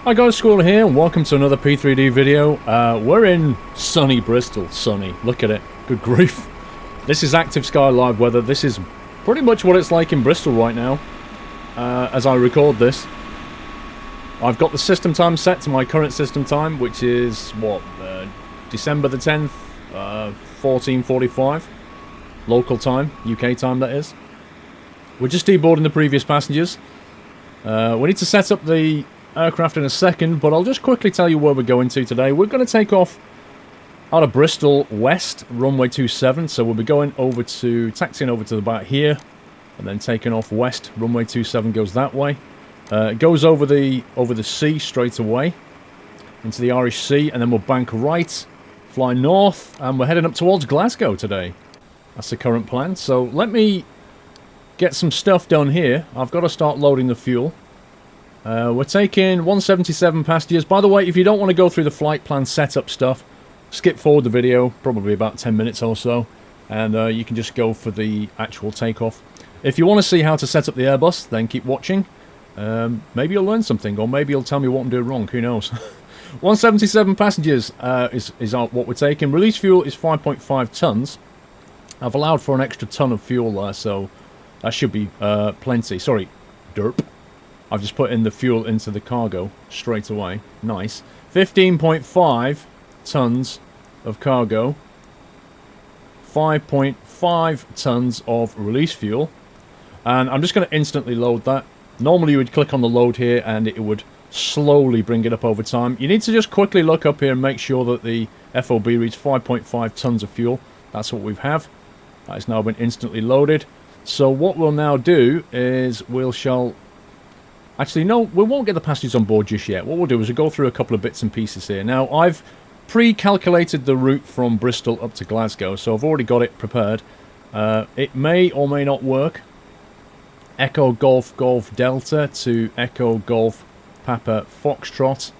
Hi guys, Squirrel here, and welcome to another P3D video. We're in sunny Bristol. Sunny. Look at it. Good grief. This is active sky live weather. This is pretty much what it's like in Bristol right now, as I record this. I've got the system time set to my current system time, which is, what, December the 10th, 14:45. Local time, UK time that is. We're just deboarding the previous passengers. We need to set up the aircraft in a second, but I'll just quickly tell you where we're going to today. We're going to take off out of Bristol west, runway 27, so we'll be going over to, taxiing over to about here, and then taking off west, runway 27 goes that way. It goes over the sea straight away, into the Irish Sea, and then we'll bank right, fly north, and we're heading up towards Glasgow today. That's the current plan, so let me get some stuff done here. I've got to start loading the fuel. We're taking 177 passengers. By the way, if you don't want to go through the flight plan setup stuff, skip forward the video, probably about 10 minutes or so, and you can just go for the actual takeoff. If you want to see how to set up the Airbus, then keep watching. Maybe you'll learn something, or maybe you'll tell me what I'm doing wrong, who knows. 177 passengers is what we're taking. Release fuel is 5.5 tons. I've allowed for an extra ton of fuel there, so that should be plenty. Sorry, derp. I've just put in the fuel into the cargo straight away. Nice. 15.5 tons of cargo. 5.5 tons of release fuel. And I'm just going to instantly load that. Normally you would click on the load here and it would slowly bring it up over time. You need to just quickly look up here and make sure that the FOB reads 5.5 tons of fuel. That's what we have. That has now been instantly loaded. So what we'll now do is we shall... Actually, no, we won't get the passengers on board just yet. What we'll do is we'll go through a couple of bits and pieces here. Now, I've pre-calculated the route from Bristol up to Glasgow, so I've already got it prepared. It may or may not work. Echo Golf Golf Delta to Echo Golf Papa Foxtrot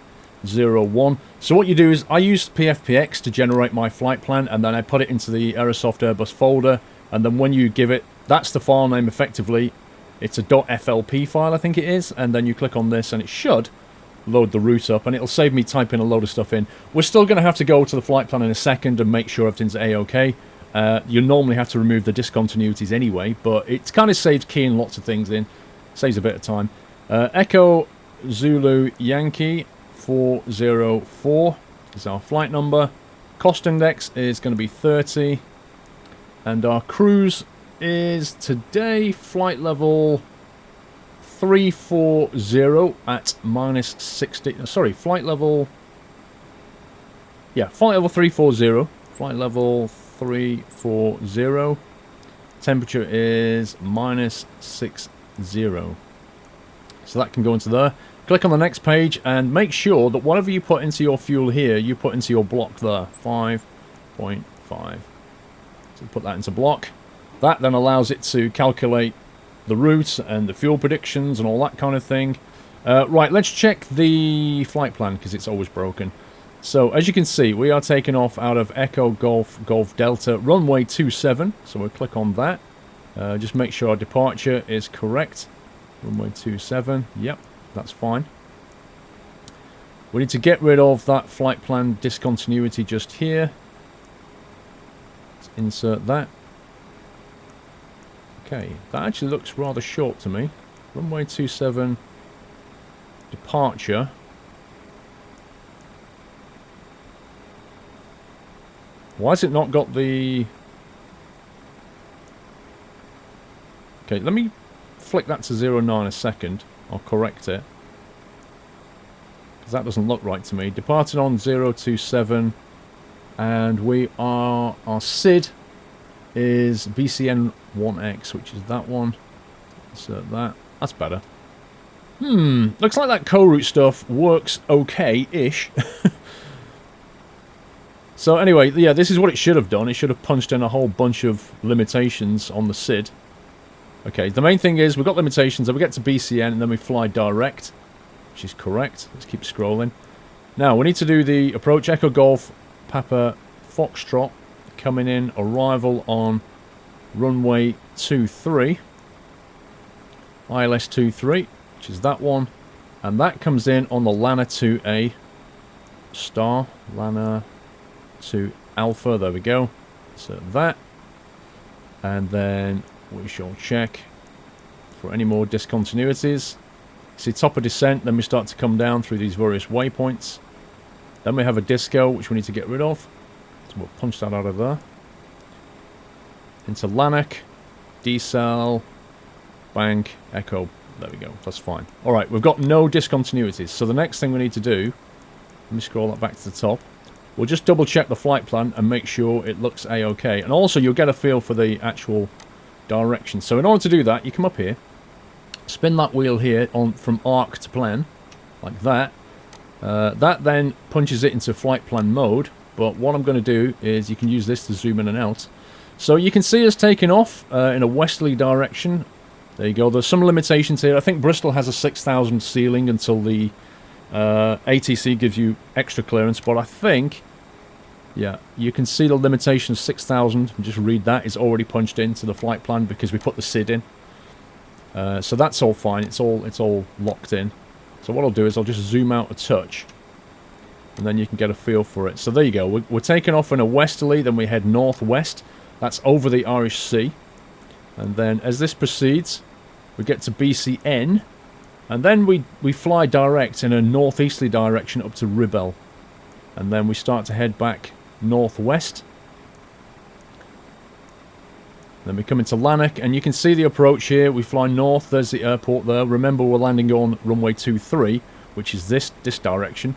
01. So what you do is I use PFPX to generate my flight plan, and then I put it into the Aerosoft Airbus folder, and then when you give it, that's the file name effectively. It's a .flp file, I think it is, and then you click on this and it should load the route up, and it'll save me typing a load of stuff in. We're still going to have to go to the flight plan in a second and make sure everything's A-OK. You normally have to remove the discontinuities anyway, but it kind of saves keying lots of things in. Saves a bit of time. Echo Zulu Yankee 404 is our flight number. Cost index is going to be 30. And our cruise is today flight level 340 at minus 60. Sorry, flight level... Yeah, flight level 340. Flight level 340. Temperature is minus 60. So that can go into there. Click on the next page and make sure that whatever you put into your fuel here, you put into your block there. 5.5. So put that into block. That then allows it to calculate the route and the fuel predictions and all that kind of thing. Right, let's check the flight plan because it's always broken. So, as you can see, we are taking off out of Echo Golf Golf Delta, runway 27. So we'll click on that. Just make sure our departure is correct. Runway 27. Yep, that's fine. We need to get rid of that flight plan discontinuity just here. Let's insert that. Okay, that actually looks rather short to me. Runway 27, departure. Why has it not got the... Okay, let me flick that to 09 a second. I'll correct it. Because that doesn't look right to me. Departed on 027, and we are... Our SID is BCN1X, which is that one. Insert that. That's better. Looks like that co-route stuff works okay-ish. So anyway, yeah, this is what it should have done. It should have punched in a whole bunch of limitations on the SID. Okay, the main thing is we've got limitations, then we get to BCN, and then we fly direct, which is correct. Let's keep scrolling. Now, we need to do the approach Echo Golf Papa Foxtrot. Coming in, arrival on runway 23, ILS 23, which is that one, And that comes in on the Lana to a star. Lana to Alpha. There we go. So that. And then we shall check for any more discontinuities. See top of descent, then we start to come down through these various waypoints. Then we have a disco, which we need to get rid of. So we'll punch that out of there. Into Lanark, decel, bank, echo. There we go, that's fine. Alright, we've got no discontinuities. So the next thing we need to do, let me scroll that back to the top. We'll just double check the flight plan and make sure it looks A-OK. And also you'll get a feel for the actual direction. So in order to do that, you come up here, spin that wheel here on from arc to plan, like that. That then punches it into flight plan mode. But what I'm going to do is you can use this to zoom in and out. So you can see us taking off in a westerly direction. There you go. There's some limitations here. I think Bristol has a 6,000 ceiling until the ATC gives you extra clearance. But I think, yeah, you can see the limitation of 6,000. Just read that. It's already punched into the flight plan because we put the SID in. So that's all fine. It's all locked in. So what I'll do is I'll just zoom out a touch. And then you can get a feel for it. So there you go. We're taking off in a westerly. Then we head northwest. That's over the Irish Sea. And then as this proceeds, we get to BCN. And then we fly direct in a northeasterly direction up to Ribble. And then we start to head back northwest. Then we come into Lanark, and you can see the approach here. We fly north, there's the airport there. Remember, we're landing on runway 23, which is this direction.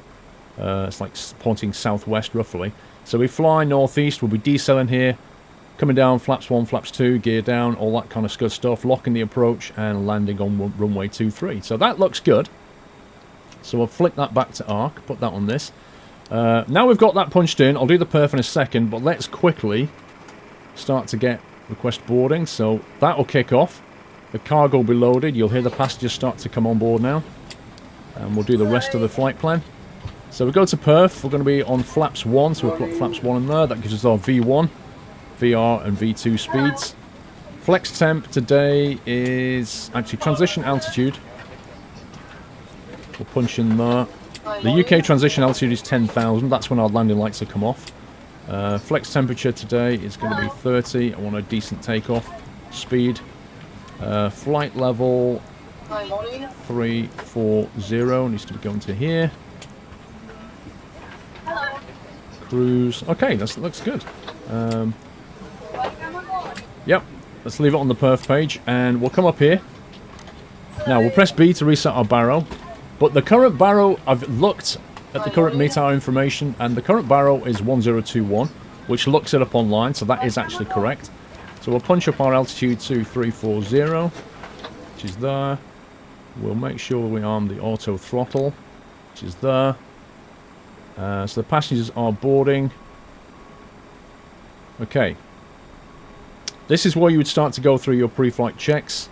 It's like pointing southwest, roughly. So we fly northeast, we'll be decelling here. Coming down, flaps 1, flaps 2, gear down, all that kind of good stuff. Locking the approach and landing on runway 23. So that looks good. So we'll flick that back to arc, put that on this. Now we've got that punched in, I'll do the perf in a second, but let's quickly start to get request boarding. So that will kick off. The cargo will be loaded. You'll hear the passengers start to come on board now. And we'll do the rest of the flight plan. So we go to perf. We're going to be on flaps 1, so we'll put flaps 1 in there. That gives us our V1, VR and V2 speeds. Flex temp today is actually transition altitude. We'll punch in there. The UK transition altitude is 10,000. That's when our landing lights will come off. Flex temperature today is going to be 30. I want a decent takeoff speed. Flight level 340 needs to be going to here. Cruise. Okay, that looks good. Yep, let's leave it on the perf page and we'll come up here. Now we'll press B to reset our barrow. But the current barrow, I've looked at the current METAR information, and the current barrow is 1021, which looks it up online, so that is actually correct. So we'll punch up our altitude to 340, which is there. We'll make sure we arm the auto throttle, which is there. So the passengers are boarding. Okay. This is where you would start to go through your pre-flight checks.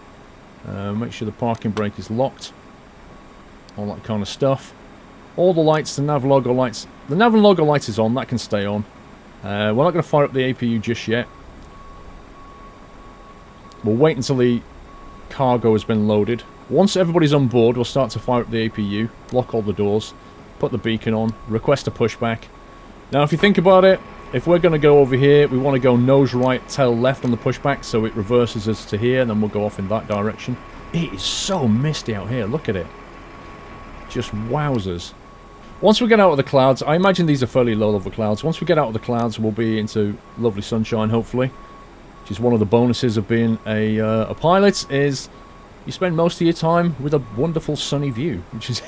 Make sure the parking brake is locked. All that kind of stuff. All the lights, the nav logo lights. The nav and logo light is on, that can stay on. We're not going to fire up the APU just yet. We'll wait until the cargo has been loaded. Once everybody's on board, we'll start to fire up the APU, lock all the doors, put the beacon on, request a pushback. Now if you think about it, if we're going to go over here, we want to go nose right, tail left on the pushback, so it reverses us to here, and then we'll go off in that direction. It is so misty out here, look at it. Just wowzers. Once we get out of the clouds, I imagine these are fairly low level clouds. Once we get out of the clouds, we'll be into lovely sunshine, hopefully. Which is one of the bonuses of being a pilot, is you spend most of your time with a wonderful sunny view, which is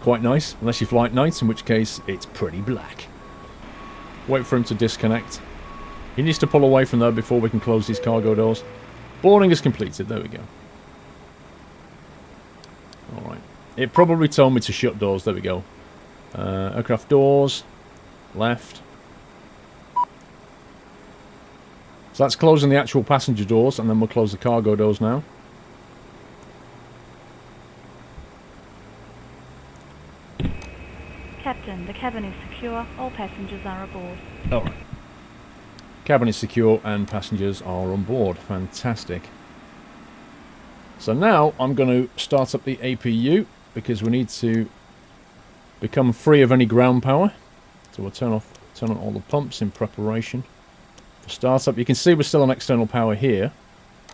quite nice, unless you fly at night, in which case it's pretty black. Wait for him to disconnect. He needs to pull away from there before we can close these cargo doors. Boarding is completed, there we go. Alright. It probably told me to shut doors, there we go. Aircraft doors, left. So that's closing the actual passenger doors, and then we'll close the cargo doors now. Captain, the cabin is secure, all passengers are aboard. Alright. Cabin is secure and passengers are on board. Fantastic. So now I'm going to start up the APU. because we need to become free of any ground power. So we'll turn on all the pumps in preparation for startup. You can see we're still on external power here.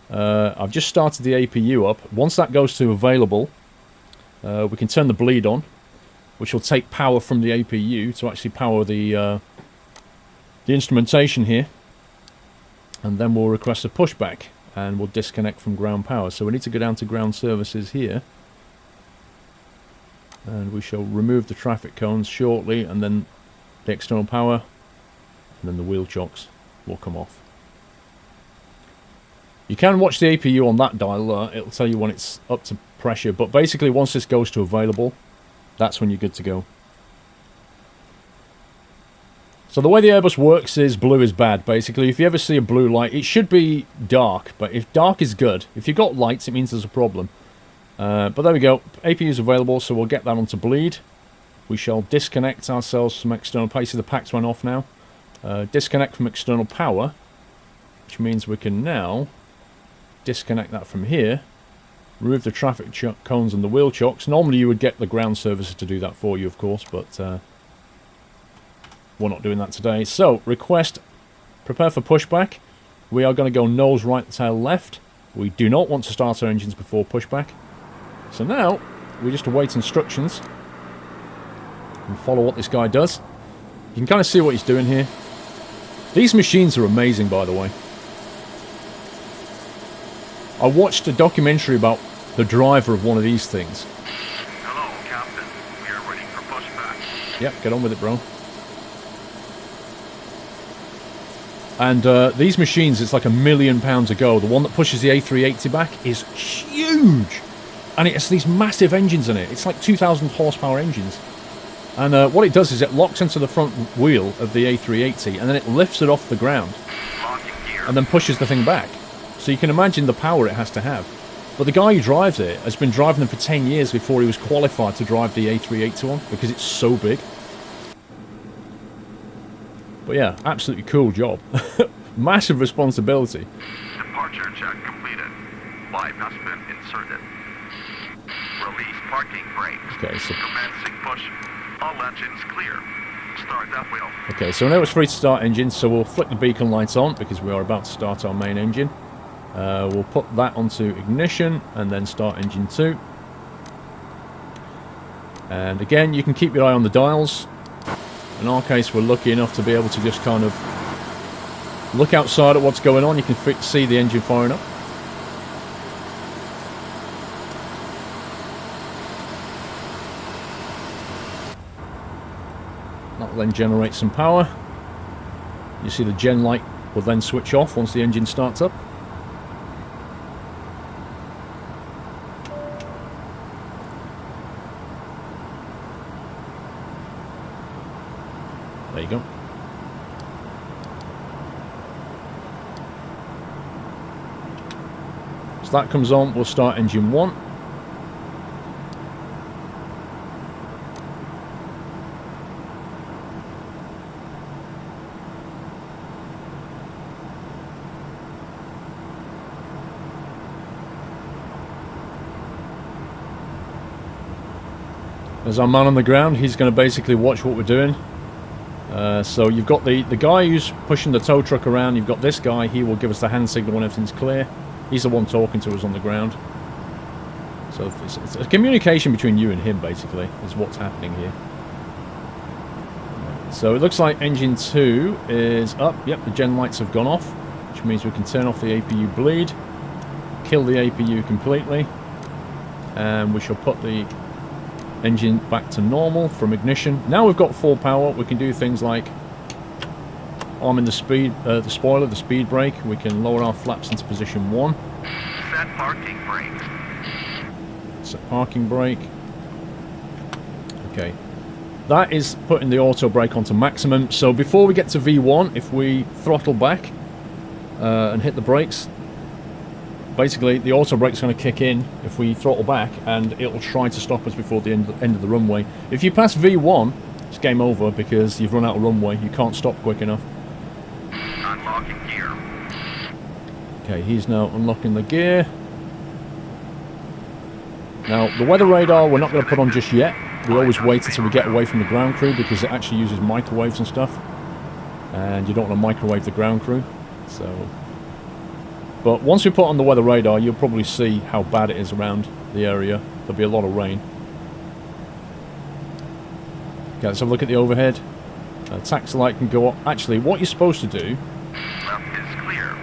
I've just started the APU up. Once that goes to available, we can turn the bleed on, which will take power from the APU to actually power the instrumentation here. And then we'll request a pushback, and we'll disconnect from ground power. So we need to go down to ground services here. And we shall remove the traffic cones shortly, and then the external power, and then the wheel chocks will come off. You can watch the APU on that dial, it'll tell you when it's up to pressure, but basically once this goes to available, that's when you're good to go. So the way the Airbus works is blue is bad, basically. If you ever see a blue light, it should be dark, but if dark is good, if you've got lights, it means there's a problem. But there we go, APU is available, so we'll get that onto bleed. We shall disconnect ourselves from external power. See, the packs went off now. Disconnect from external power, which means we can now disconnect that from here. Remove the traffic cones and the wheel chocks. Normally you would get the ground services to do that for you, of course, but we're not doing that today. So, request, prepare for pushback. We are going to go nose right, tail left. We do not want to start our engines before pushback. So now, we just await instructions and follow what this guy does. You can kind of see what he's doing here. These machines are amazing, by the way. I watched a documentary about the driver of one of these things. Hello, Captain. We are ready for pushback. Yep, get on with it, bro. And these machines, it's like £1 million a go. The one that pushes the A380 back is huge. And it has these massive engines in it. It's like 2,000 horsepower engines. And what it does is it locks into the front wheel of the A380 and then it lifts it off the ground. And then pushes the thing back. So you can imagine the power it has to have. But the guy who drives it has been driving them for 10 years before he was qualified to drive the A380 one, because it's so big. But yeah, absolutely cool job. Massive responsibility. Departure check completed. Bypass pin inserted. Release parking brakes. Okay, so Commencing push. All engines clear. Start that wheel. okay, so now it's free to start engine, so we'll flick the beacon lights on because we are about to start our main engine. We'll put that onto ignition and then start engine 2. And again, you can keep your eye on the dials. In our case, we're lucky enough to be able to just kind of look outside at what's going on. You can see the engine firing up. That will then generate some power. You see the gen light will then switch off once the engine starts up. There you go. So that comes on, we'll start engine 1. There's our man on the ground, he's going to basically watch what we're doing. So you've got the guy who's pushing the tow truck around, you've got this guy, he will give us the hand signal when everything's clear. He's the one talking to us on the ground. So it's a communication between you and him, basically, is what's happening here. So it looks like engine 2 is up. Yep, the gen lights have gone off, which means we can turn off the APU bleed, kill the APU completely, and we shall put the engine back to normal from ignition. Now we've got full power, we can do things like arming the spoiler, the speed brake. We can lower our flaps into position 1. Set parking brakes. Set parking brake. Okay. That is putting the auto brake onto maximum. So before we get to V1, if we throttle back and hit the brakes, basically the auto brake's going to kick in if we throttle back, and it'll try to stop us before the end of the runway. If you pass V1, it's game over because you've run out of runway. You can't stop quick enough. Unlocking gear. Okay, he's now unlocking the gear. Now, the weather radar we're not going to put on just yet. We always wait until we get away from the ground crew because it actually uses microwaves and stuff. And you don't want to microwave the ground crew. So, but once we put on the weather radar, you'll probably see how bad it is around the area. There'll be a lot of rain. Okay, let's have a look at the overhead. Taxi light can go up. Actually, what you're supposed to do... Left is clear.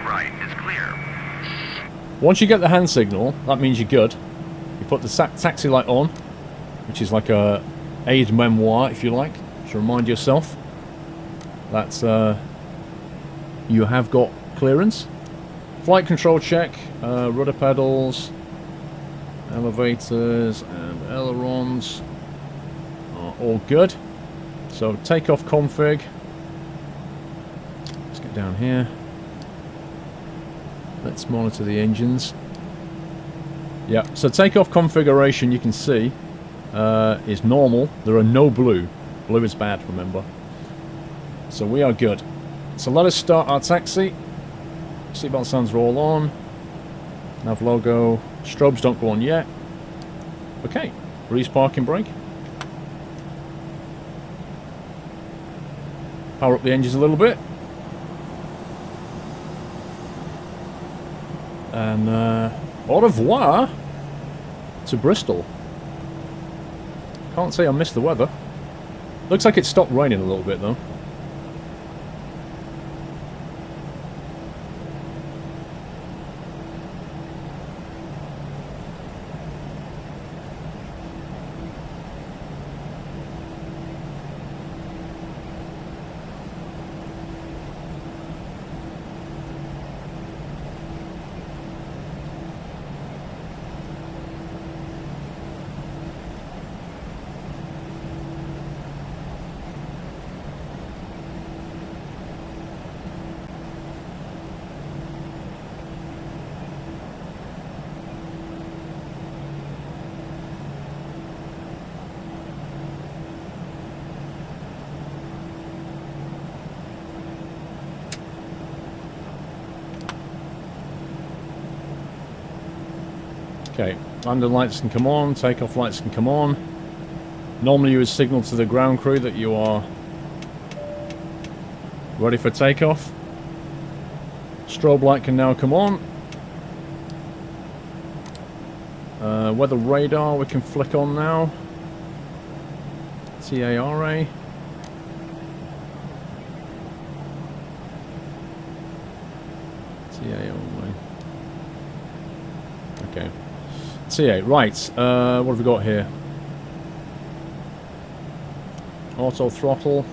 Right is clear. Once you get the hand signal, that means you're good. You put the taxi light on, which is like a aide memoire, if you like, to remind yourself that you have got clearance. Flight control check, rudder pedals, elevators and ailerons are all good. So takeoff config. Let's get down here. Let's monitor the engines. Yeah, so takeoff configuration you can see is normal. There are no blue. Blue is bad, remember. So we are good. So let us start our taxi. Seatbelt signs are all on. Nav logo. Strobes don't go on yet. Okay, release parking brake. Power up the engines a little bit. And au revoir to Bristol. Can't say I missed the weather. Looks like it stopped raining a little bit though. Okay, landing lights can come on, takeoff lights can come on. Normally you would signal to the ground crew that you are ready for takeoff. Strobe light can now come on. Weather radar we can flick on now. TARA. TA only. Okay. TA, right. What have we got here? Auto throttle.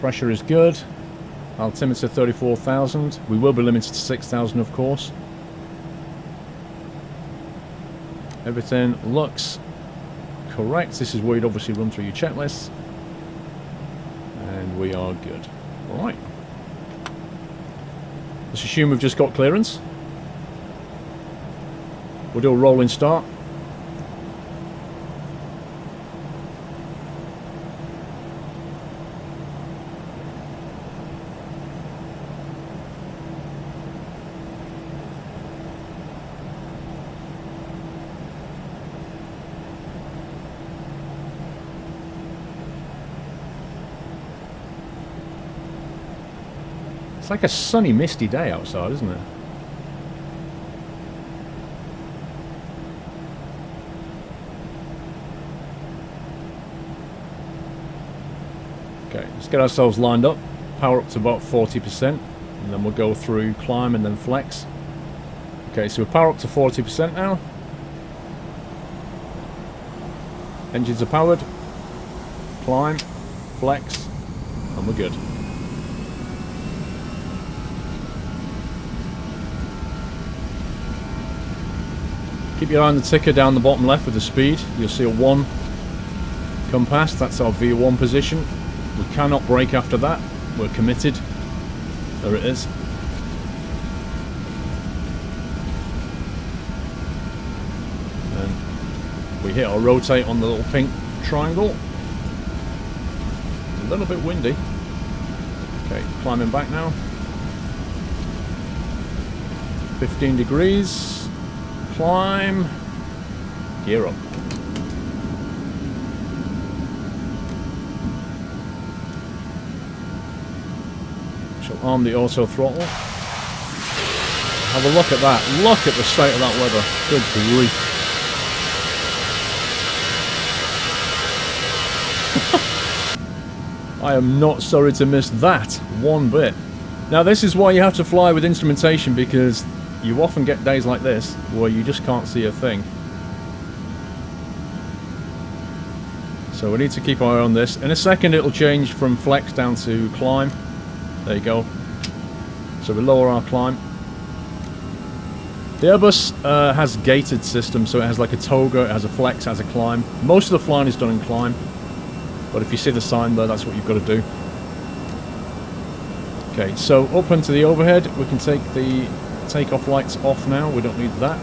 Pressure is good. Altimeter 34,000. We will be limited to 6,000 of course. Everything looks correct. This is where you'd obviously run through your checklists. And we are good. Alright. Let's assume we've just got clearance. We'll do a rolling start. It's like a sunny, misty day outside, isn't it? Okay, let's get ourselves lined up. Power up to about 40%, and then we'll go through climb and then flex. Okay, so we're power up to 40% now. Engines are powered. Climb, flex, and we're good. Keep your eye on the ticker down the bottom left with the speed. You'll see a 1 come past. That's our V1 position. We cannot brake after that. We're committed. There it is. And we hit our rotate on the little pink triangle. It's a little bit windy. Okay, climbing back now. 15 degrees. Climb. Gear up. Shall arm the auto throttle. Have a look at that. Look at the state of that weather. Good grief. I am not sorry to miss that one bit. Now this is why you have to fly with instrumentation, because you often get days like this where you just can't see a thing. So we need to keep our eye on this. In a second it'll change from flex down to climb. There you go. So we lower our climb. The Airbus has a gated system, so it has like a toga, it has a flex, it has a climb. Most of the flying is done in climb, but if you see the sign there, that's what you've got to do. Okay, so up into the overhead, we can take the takeoff lights off now, we don't need that.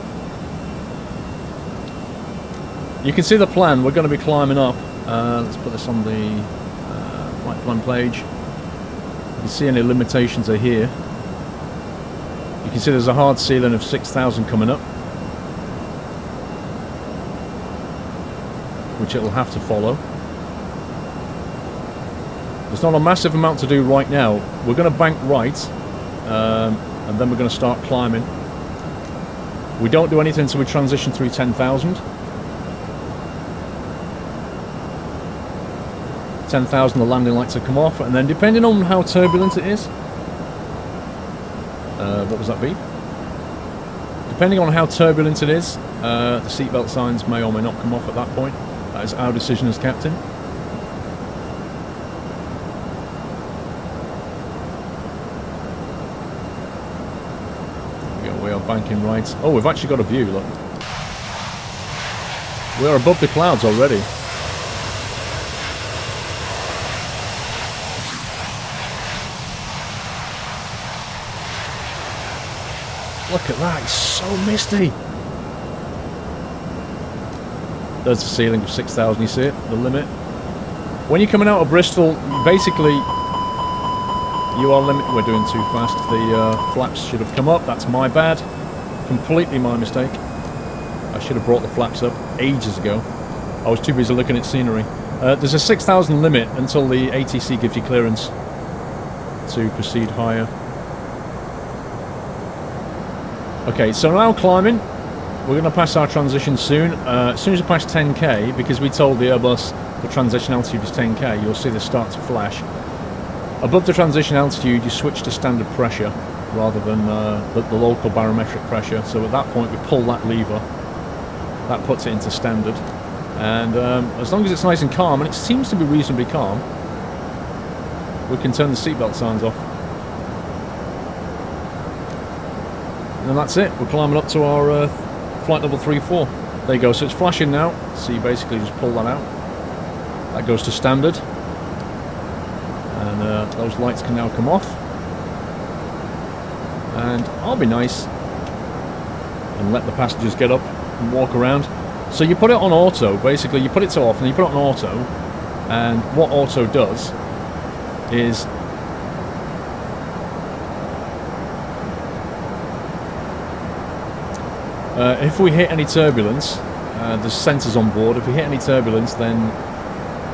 You can see the plan, we're going to be climbing up. Let's put this on the flight plan page. You can see any limitations are here. You can see there's a hard ceiling of 6,000 coming up, which it'll have to follow. There's not a massive amount to do right now. We're going to bank right, and then we're going to start climbing. We don't do anything until we transition through 10,000. 10,000, the landing lights will come off, and then depending on how turbulent it is, what was that beep? Depending on how turbulent it is, the seatbelt signs may or may not come off at that point. That is our decision as captain. There we go, we are banking right. Oh, we've actually got a view, look. We are above the clouds already. Look at that, it's so misty. There's the ceiling of 6,000, you see it, the limit. When you're coming out of Bristol, basically, you are limited. We're doing too fast. The flaps should have come up, that's my bad. Completely my mistake. I should have brought the flaps up ages ago. I was too busy looking at scenery. There's a 6,000 limit until the ATC gives you clearance to proceed higher. Okay, so now climbing. We're going to pass our transition soon. As soon as we pass 10k, because we told the Airbus the transition altitude is 10k, you'll see this start to flash. Above the transition altitude, you switch to standard pressure rather than the local barometric pressure. So at that point, we pull that lever. That puts it into standard. And as long as it's nice and calm, and it seems to be reasonably calm, we can turn the seatbelt signs off. And that's it, we're climbing up to our flight level 3-4. There you go, so it's flashing now, so you basically just pull that out. That goes to standard. And those lights can now come off. And I'll be nice and let the passengers get up and walk around. So you put it on auto, basically you put it to off and you put it on auto. And what auto does is if we hit any turbulence, there's sensors on board. If we hit any turbulence, then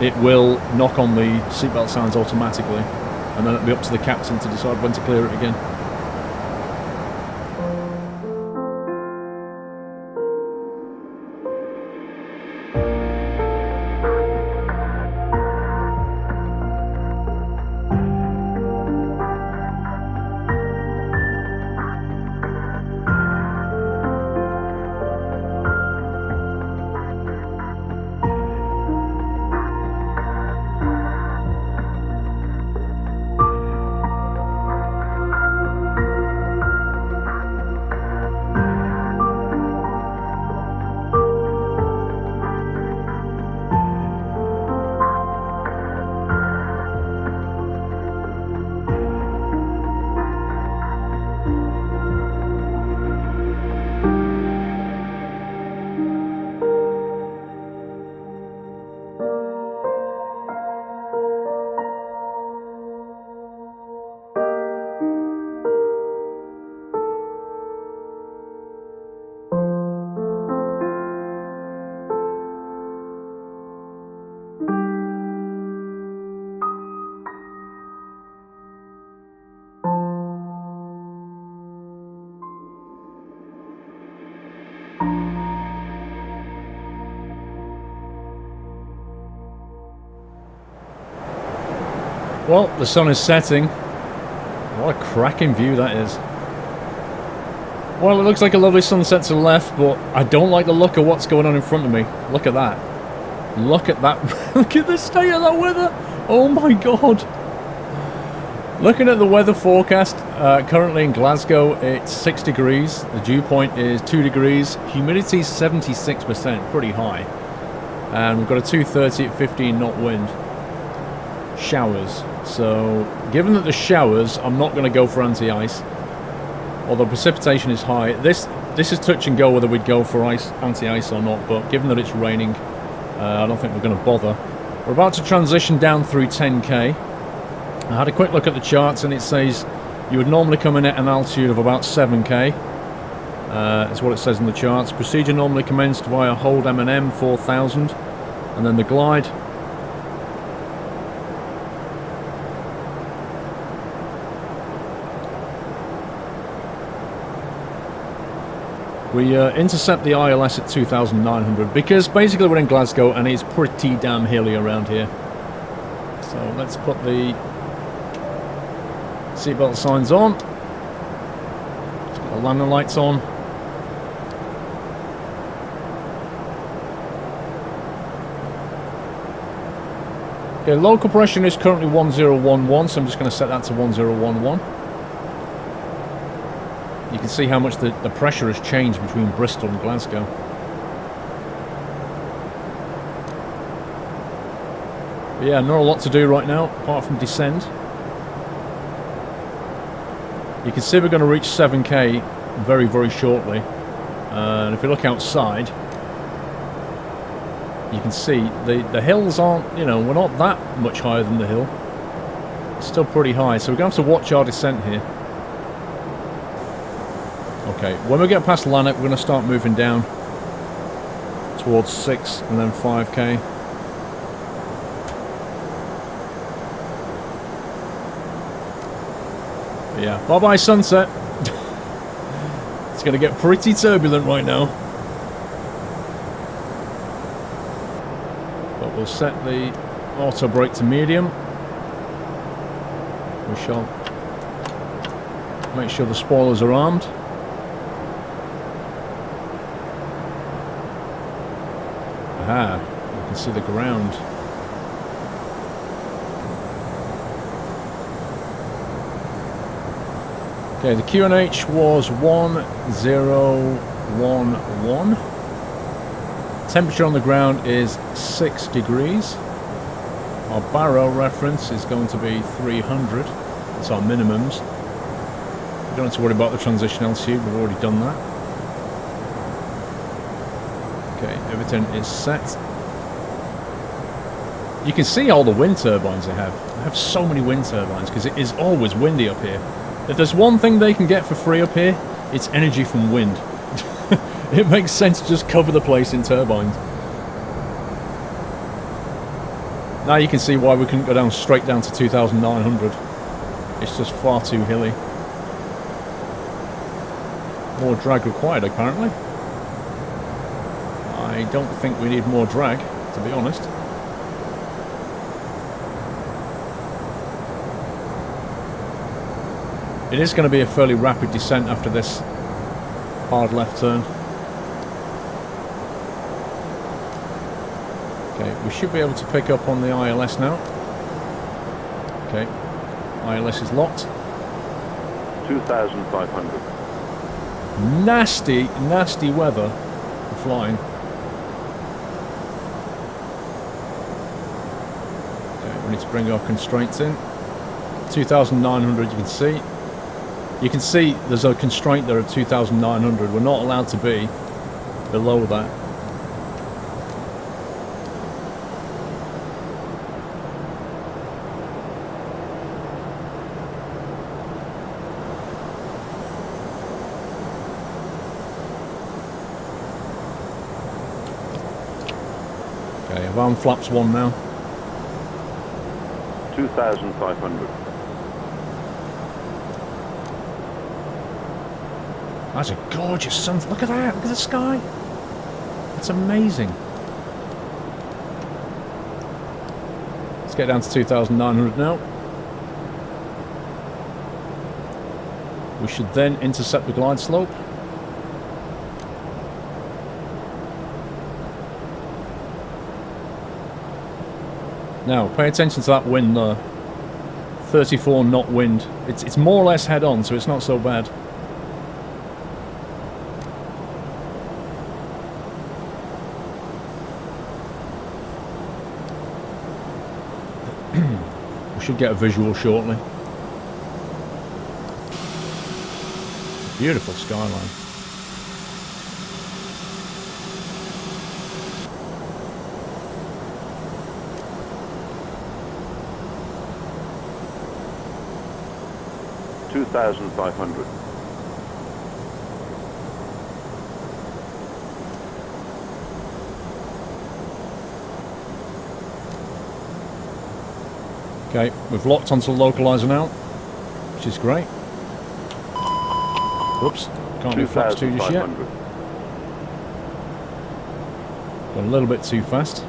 it will knock on the seatbelt signs automatically, and then it'll be up to the captain to decide when to clear it again. Well, the sun is setting. What a cracking view that is. Well, it looks like a lovely sunset to the left, but I don't like the look of what's going on in front of me. Look at that. Look at that. Look at the state of that weather. Oh my god. Looking at the weather forecast, currently in Glasgow, it's 6 degrees. The dew point is 2 degrees. Humidity is 76%, pretty high. And we've got a 230 at 15 knot wind. Showers. So, given that the showers, I'm not going to go for anti-ice. Although precipitation is high. This is touch and go whether we'd go for anti-ice or not. But given that it's raining, I don't think we're going to bother. We're about to transition down through 10k. I had a quick look at the charts and it says you would normally come in at an altitude of about 7k. That's what it says in the charts. Procedure normally commenced via hold M&M 4000 and then the glide. We intercept the ILS at 2,900 because basically we're in Glasgow and it's pretty damn hilly around here. So let's put the seatbelt signs on. Let's get the landing lights on. Okay, local pressure is currently 1011, so I'm just going to set that to 1011. You can see how much the pressure has changed between Bristol and Glasgow. But yeah, not a lot to do right now, apart from descend. You can see we're going to reach 7k very, very shortly. And if you look outside, you can see the hills aren't, you know, we're not that much higher than the hill. It's still pretty high, so we're going to have to watch our descent here. Okay, when we get past Lanark, we're going to start moving down towards 6 and then 5k. But yeah, bye-bye sunset. It's going to get pretty turbulent right now. But we'll set the auto brake to medium. We shall make sure the spoilers are armed. Aha, you can see the ground. Okay, the QNH was 1011. Temperature on the ground is 6 degrees. Our baro reference is going to be 300. That's our minimums. We don't have to worry about the transition altitude, we've already done that. Okay, everything is set. You can see all the wind turbines they have. They have so many wind turbines because it is always windy up here. If there's one thing they can get for free up here, it's energy from wind. It makes sense to just cover the place in turbines. Now you can see why we couldn't go down straight down to 2,900. It's just far too hilly. More drag required apparently. I don't think we need more drag, to be honest. It is going to be a fairly rapid descent after this hard left turn. Okay, we should be able to pick up on the ILS now. Okay, ILS is locked. 2,500. Nasty, nasty weather for flying. Okay, we need to bring our constraints in. 2,900 you can see. You can see there's a constraint there of 2,900. We're not allowed to be below that. Okay, arm flaps 1 now. 2,500. That's a gorgeous sun. Look at that. Look at the sky. It's amazing. Let's get down to 2,900 now. We should then intercept the glide slope. Now, pay attention to that wind there. 34 knot wind. It's more or less head on, so it's not so bad. We should get a visual shortly. Beautiful skyline. $2,500. Okay, we've locked onto the localizer now, which is great. Whoops, can't do flaps 2 just yet. Got a little bit too fast.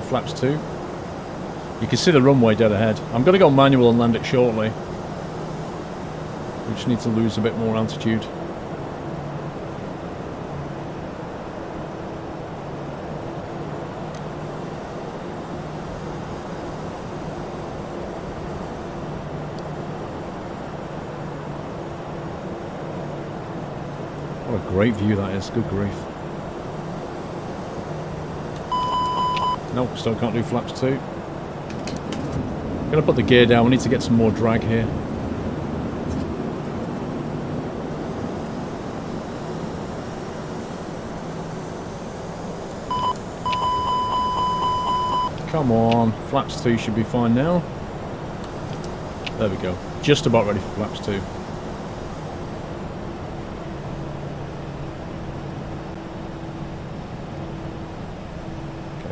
Flaps 2. You can see the runway dead ahead. I'm going to go manual and land it shortly. We just need to lose a bit more altitude. What a great view that is, good grief. Nope, still can't do flaps 2. Gonna put the gear down, we need to get some more drag here. Come on, flaps 2 should be fine now. There we go, just about ready for flaps 2.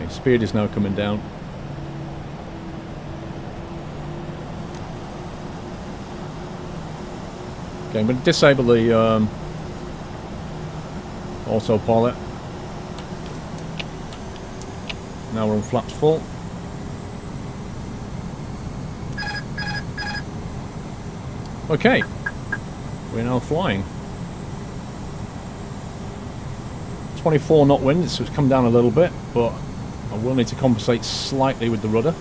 Speed is now coming down. Okay, I'm going to disable the autopilot. Now we're on flaps full. Okay, we're now flying. 24 knot wind, so it's come down a little bit, but I will need to compensate slightly with the rudder.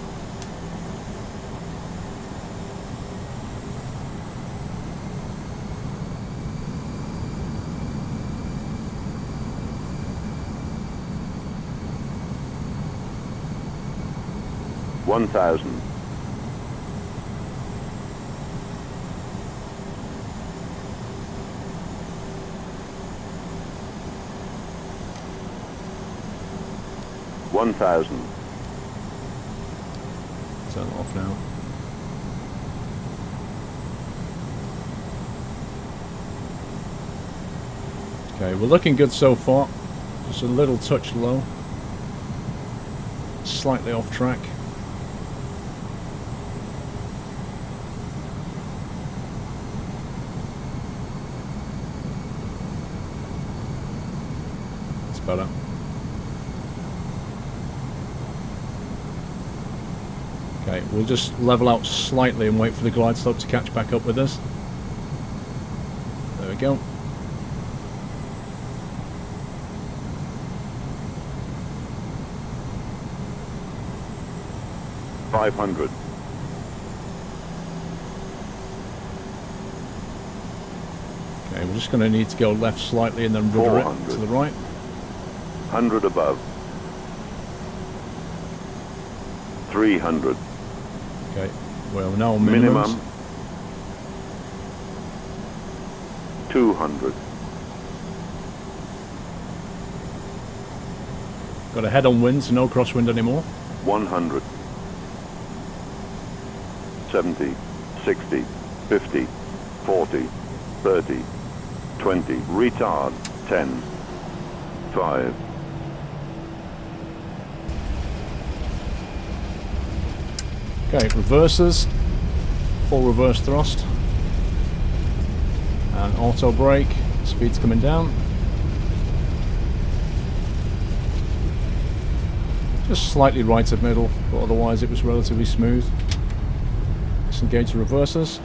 $1,000. $1,000. Turn it off now. Okay, we're looking good so far. Just a little touch low. Slightly off track. It's better. Okay, we'll just level out slightly and wait for the glide slope to catch back up with us. There we go. $500. Okay, we're just going to need to go left slightly and then rudder it to the right. 100 above. 300. Okay, well now on minimum. 200. Got a head on wind, so no crosswind anymore. 100. 70, 60, 50, 40, 30, 20. Retard. 10, 5. Okay, reverses, full reverse thrust, and auto brake, speed's coming down. Just slightly right of middle, but otherwise it was relatively smooth. Disengage the reversers.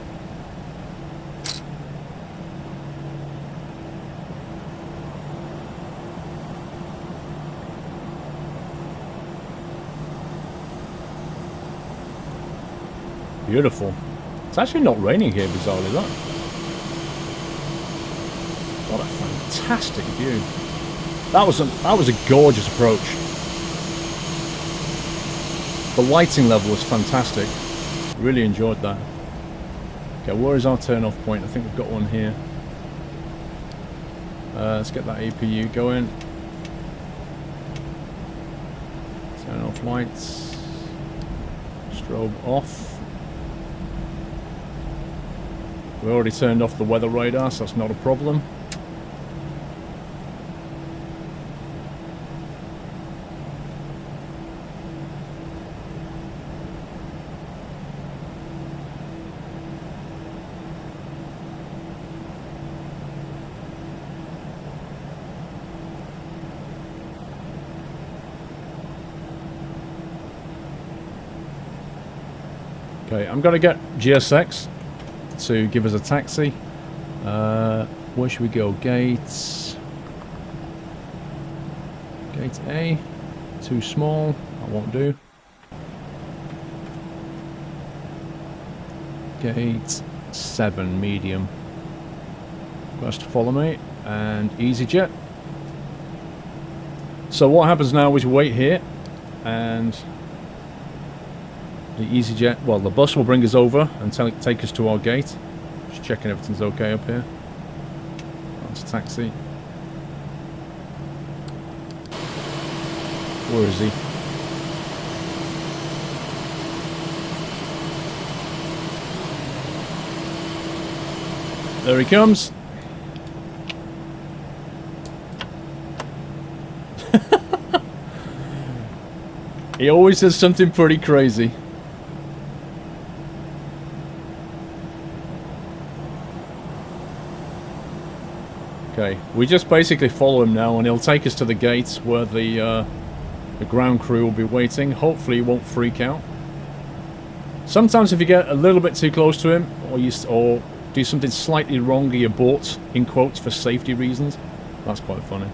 Beautiful. It's actually not raining here, bizarrely, look. What a fantastic view. That was a gorgeous approach. The lighting level was fantastic. Really enjoyed that. Okay, where is our turn-off point? I think we've got one here. Let's get that APU going. Turn off lights. Strobe off. We already turned off the weather radar, so that's not a problem. Okay, I'm going to get GSX to give us a taxi. Where should we go? Gates. Gate A. Too small. That won't do. Gate 7, medium. First follow me. And EasyJet. So what happens now is we wait here. And the EasyJet, well, the bus will bring us over and take us to our gate. Just checking everything's okay up here. That's a taxi. Where is he? There he comes. He always says something pretty crazy. Okay, we just basically follow him now and he'll take us to the gates where the ground crew will be waiting. Hopefully he won't freak out. Sometimes if you get a little bit too close to him or do something slightly wrong, you abort, in quotes, for safety reasons. That's quite funny.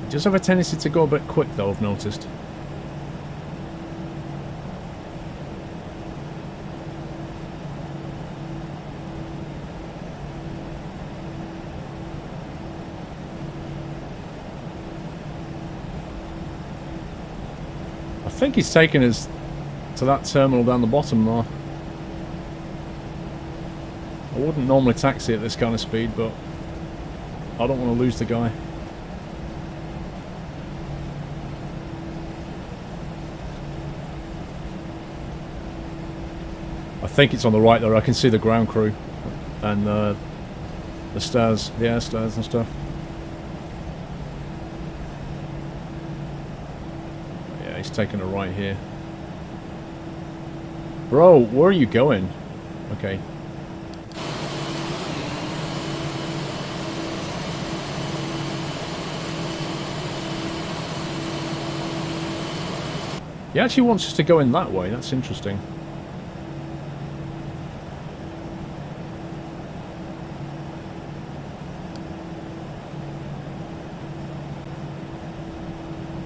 He does have a tendency to go a bit quick though, I've noticed. I think he's taking us to that terminal down the bottom there. I wouldn't normally taxi at this kind of speed, but I don't want to lose the guy. I think it's on the right there. I can see the ground crew and the stairs, the air stairs and stuff. Yeah, he's taking a right here. Bro, where are you going? Okay. He actually wants us to go in that way. That's interesting.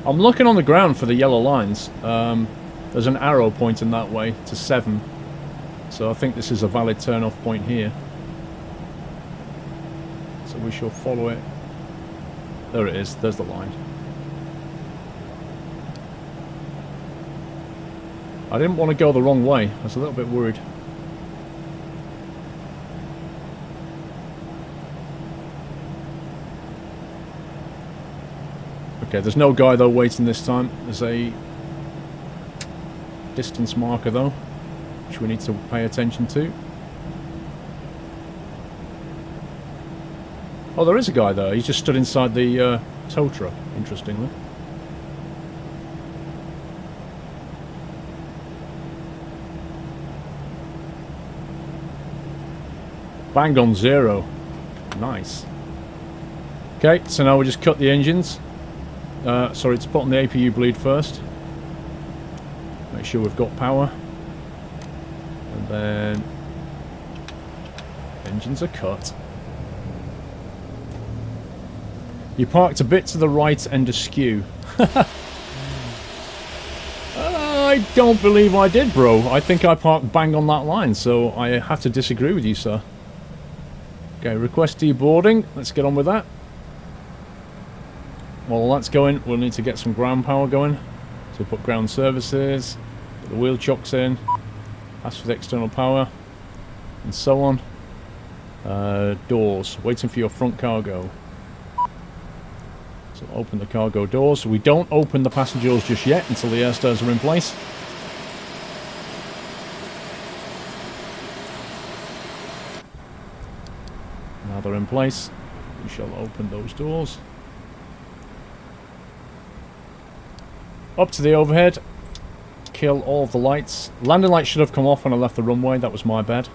I'm looking on the ground for the yellow lines. There's an arrow pointing that way to 7. So I think this is a valid turn-off point here. So we shall follow it. There it is. There's the line. I didn't want to go the wrong way. I was a little bit worried. Okay, there's no guy though waiting this time. There's a distance marker though, which we need to pay attention to. Oh, there is a guy there. He's just stood inside the tow truck, interestingly. Bang on 0. Nice. Okay, so now we just cut the engines. Sorry, to put on the APU bleed first. Make sure we've got power. And then engines are cut. You parked a bit to the right and askew. I don't believe I did, bro. I think I parked bang on that line, so I have to disagree with you, sir. Okay, request deboarding. Let's get on with that. While that's going, we'll need to get some ground power going. So put ground services, put the wheel chocks in, ask for the external power, and so on. Doors, waiting for your front cargo. So open the cargo doors. We don't open the passenger doors just yet until the air stairs are in place. Now they're in place, we shall open those doors. Up to the overhead. Kill all of the lights. Landing lights should have come off when I left the runway. That was my bad.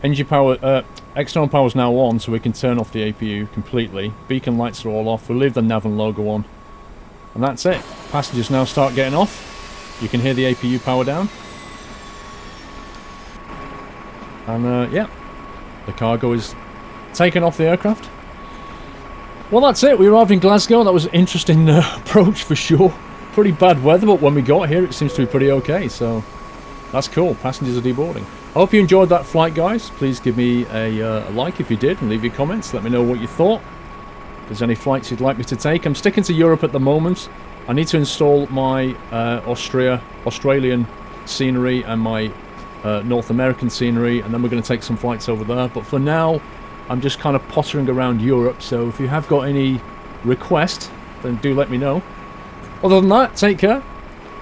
Engine power, external power is now on, so we can turn off the APU completely. Beacon lights are all off. We'll leave the nav and logo on. And that's it. Passengers now start getting off. You can hear the APU power down. And yeah, the cargo is taken off the aircraft. Well, that's it. We arrived in Glasgow. That was an interesting approach for sure. Pretty bad weather, but when we got here, it seems to be pretty okay. So that's cool. Passengers are deboarding. I hope you enjoyed that flight, guys. Please give me a like if you did, and leave your comments. Let me know what you thought. If there's any flights you'd like me to take. I'm sticking to Europe at the moment. I need to install my Australian scenery and my North American scenery, and then we're going to take some flights over there. But for now, I'm just kind of pottering around Europe. So if you have got any requests, then do let me know. Other than that, take care.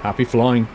Happy flying.